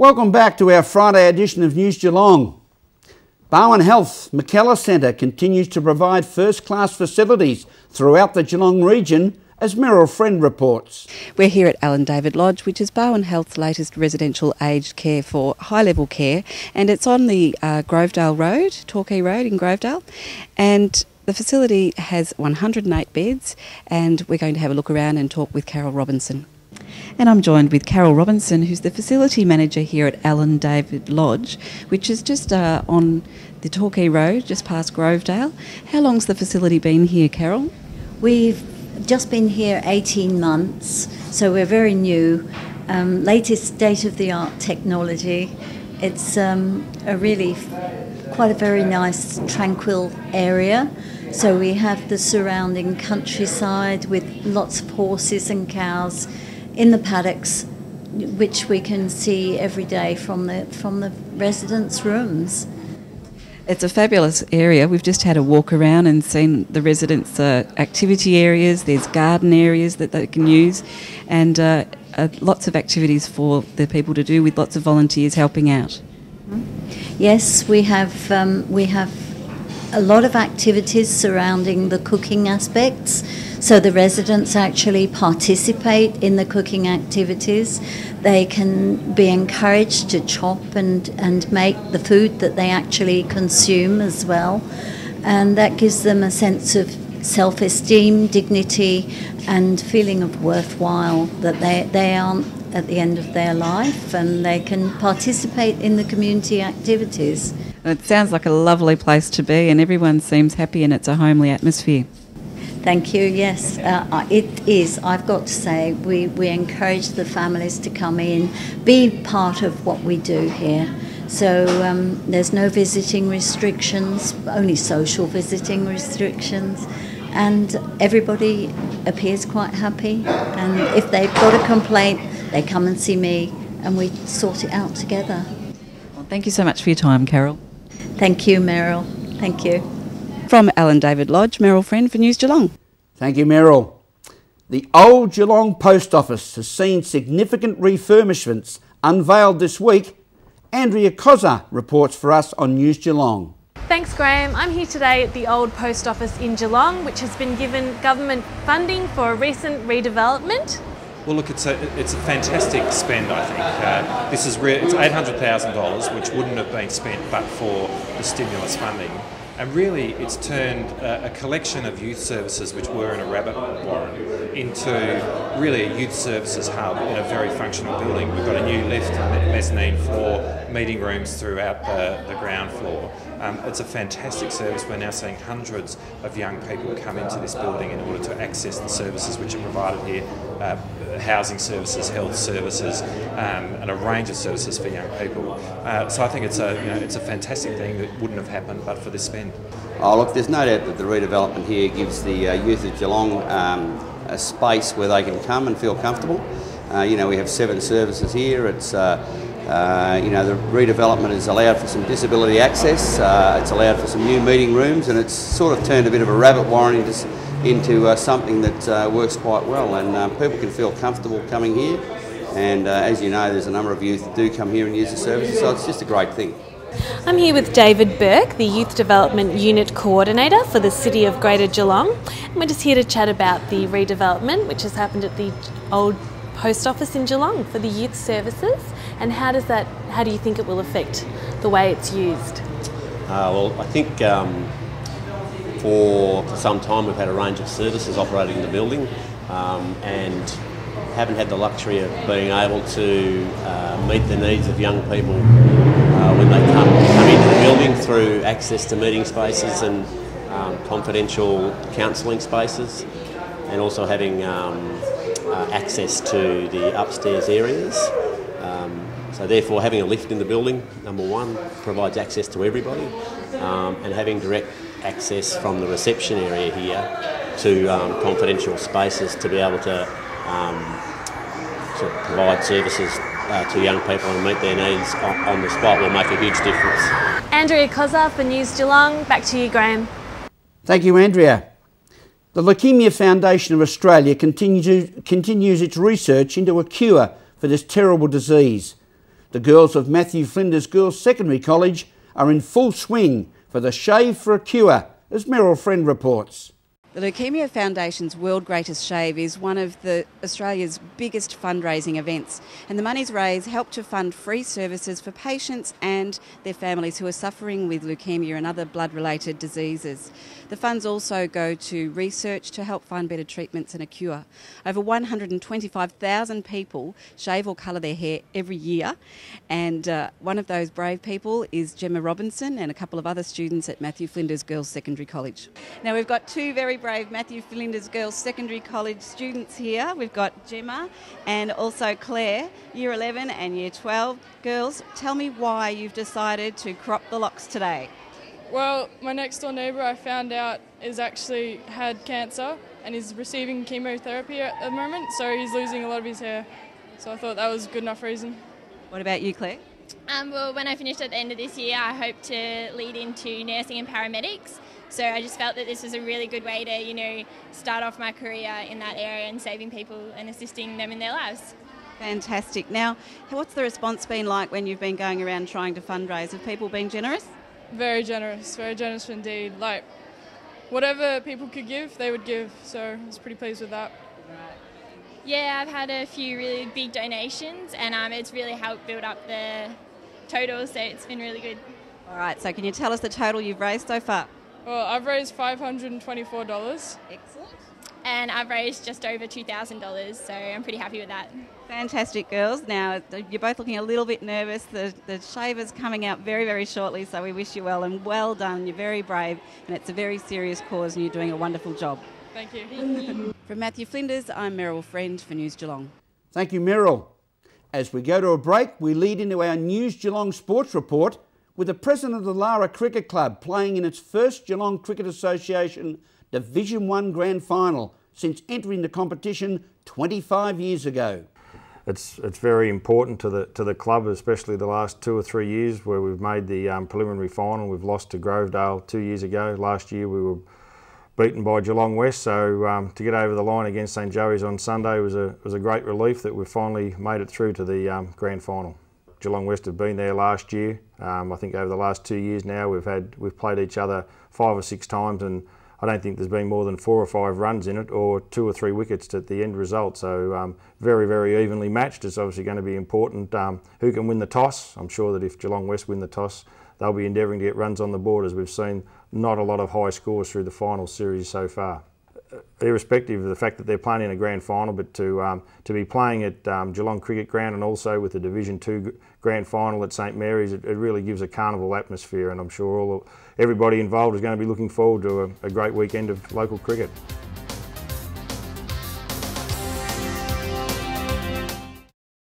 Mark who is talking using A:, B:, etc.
A: Welcome back to our Friday edition of News Geelong. Bowen Health Michell Centre continues to provide first-class facilities throughout the Geelong region, as Meryl Friend reports.
B: We're here at Alan David Lodge, which is Bowen Health's latest residential aged care for high-level care, and it's on the Grovedale Road, Torquay Road in Grovedale, and the facility has 108 beds, and we're going to have a look around and talk with Carol Robinson. And I'm joined with Carol Robinson, who's the facility manager here at Alan David Lodge, which is just on the Torquay Road, just past Grovedale. How long's the facility been here, Carol?
C: We've just been here 18 months, so we're very new. Latest state-of-the-art technology. It's quite a very nice, tranquil area. So we have the surrounding countryside with lots of horses and cows in the paddocks, which we can see every day from the residents' rooms.
B: It's a fabulous area. We've just had a walk around and seen the residents' activity areas. There's garden areas that they can use, and lots of activities for the people to do, with lots of volunteers helping out.
C: Yes, we have a lot of activities surrounding the cooking aspects. So the residents actually participate in the cooking activities. They can be encouraged to chop and make the food that they actually consume as well. And that gives them a sense of self-esteem, dignity, and feeling of worthwhile, that they aren't at the end of their life and they can participate in the community activities.
B: It sounds like a lovely place to be, and everyone seems happy, and it's a homely atmosphere.
C: Thank you, yes, it is. I've got to say, we encourage the families to come in, be part of what we do here. So there's no visiting restrictions, only social visiting restrictions, and everybody appears quite happy. And if they've got a complaint, they come and see me, and we sort it out together.
B: Well, thank you so much for your time, Carol.
C: Thank you, Meryl. Thank you.
B: From Alan David Lodge, Meryl Friend for News Geelong.
A: Thank you, Meryl. The old Geelong Post Office has seen significant refurbishments unveiled this week. Abdrei Cozza reports for us on News Geelong.
D: Thanks, Graham. I'm here today at the old post office in Geelong, which has been given government funding for a recent redevelopment.
E: Well, look, it's a fantastic spend, I think. It's $800,000, which wouldn't have been spent but for the stimulus funding. And really, it's turned a collection of youth services, which were in a rabbit warren, into really a youth services hub in a very functional building. We've got a new lift, mezzanine floor, meeting rooms throughout the ground floor. It's a fantastic service. We're now seeing hundreds of young people come into this building in order to access the services which are provided here, housing services, health services, and a range of services for young people. So I think it's a fantastic thing that wouldn't have happened but for this spend.
F: Oh, look, there's no doubt that the redevelopment here gives the youth of Geelong a space where they can come and feel comfortable. We have 7 services here. It's the redevelopment has allowed for some disability access. It's allowed for some new meeting rooms, and it's sort of turned a bit of a rabbit warren into something that works quite well, and people can feel comfortable coming here. And as you know, there's a number of youth that do come here and use the services, so it's just a great thing.
D: I'm here with David Burke, the Youth Development Unit Coordinator for the City of Greater Geelong. And we're just here to chat about the redevelopment which has happened at the old post office in Geelong for the youth services, and how do you think it will affect the way it's used?
G: Well, I think for some time we've had a range of services operating in the building, and haven't had the luxury of being able to meet the needs of young people when they come into the building through access to meeting spaces and confidential counselling spaces, and also having access to the upstairs areas. So therefore, having a lift in the building, number one, provides access to everybody, and having direct access from the reception area here to confidential spaces to be able to provide services to young people and meet their needs on the spot will make a huge difference.
D: Abdrei Cozza for News Geelong. Back to you, Graham.
A: Thank you, Andrea. The Leukaemia Foundation of Australia continues its research into a cure for this terrible disease. The girls of Matthew Flinders Girls Secondary College are in full swing for the Shave for a Cure, as Meryl Friend reports.
B: The Leukaemia Foundation's World Greatest Shave is one of Australia's biggest fundraising events, and the monies raised help to fund free services for patients and their families who are suffering with leukaemia and other blood-related diseases. The funds also go to research to help find better treatments and a cure. Over 125,000 people shave or colour their hair every year, and one of those brave people is Gemma Robinson and a couple of other students at Matthew Flinders Girls Secondary College. Now we've got two very brave Matthew Flinders Girls Secondary College students here. We've got Gemma and also Claire, Year 11 and Year 12. Girls, tell me why you've decided to crop the locks today.
H: Well, my next door neighbour, I found out, is actually had cancer and is receiving chemotherapy at the moment, so he's losing a lot of his hair. So I thought that was a good enough reason.
B: What about you, Claire?
I: Well, when I finished at the end of this year, I hope to lead into nursing and paramedics. So I just felt that this was a really good way to, start off my career in that area and saving people and assisting them in their lives.
B: Fantastic. Now, what's the response been like when you've been going around trying to fundraise? Have people been generous?
H: Very generous indeed. Like, whatever people could give, they would give. So I was pretty pleased with that.
I: Yeah, I've had a few really big donations and it's really helped build up the total, so it's been really good.
B: All right, so can you tell us the total you've raised so far?
H: Well, I've raised $524.
B: Excellent.
I: And I've raised just over $2,000, so I'm pretty happy with that.
B: Fantastic, girls. Now, you're both looking a little bit nervous. The shaver's coming out very, very shortly, so we wish you well, and well done. You're very brave, and it's a very serious cause, and you're doing a wonderful job.
H: Thank you.
I: Thank you.
B: From Matthew Flinders, I'm Meryl Friend for News Geelong.
A: Thank you, Meryl. As we go to a break, we lead into our News Geelong sports report with the president of the Lara Cricket Club playing in its first Geelong Cricket Association Division 1 Grand Final since entering the competition 25 years ago.
J: It's very important to the club, especially the last 2 or 3 years where we've made the preliminary final. We've lost to Grovedale 2 years ago. Last year we were beaten by Geelong West, so to get over the line against St Joey's on Sunday was a great relief that we've finally made it through to the grand final. Geelong West have been there last year. I think over the last 2 years now we've played each other 5 or 6 times, and I don't think there's been more than 4 or 5 runs in it, or 2 or 3 wickets at the end result. So very, very evenly matched. It's obviously going to be important who can win the toss. I'm sure that if Geelong West win the toss, they'll be endeavouring to get runs on the board, as we've seen not a lot of high scores through the final series so far. Irrespective of the fact that they're playing in a grand final, but to be playing at Geelong Cricket Ground and also with the Division 2 grand final at St Mary's, it really gives a carnival atmosphere, and I'm sure everybody involved is going to be looking forward to a great weekend of local cricket.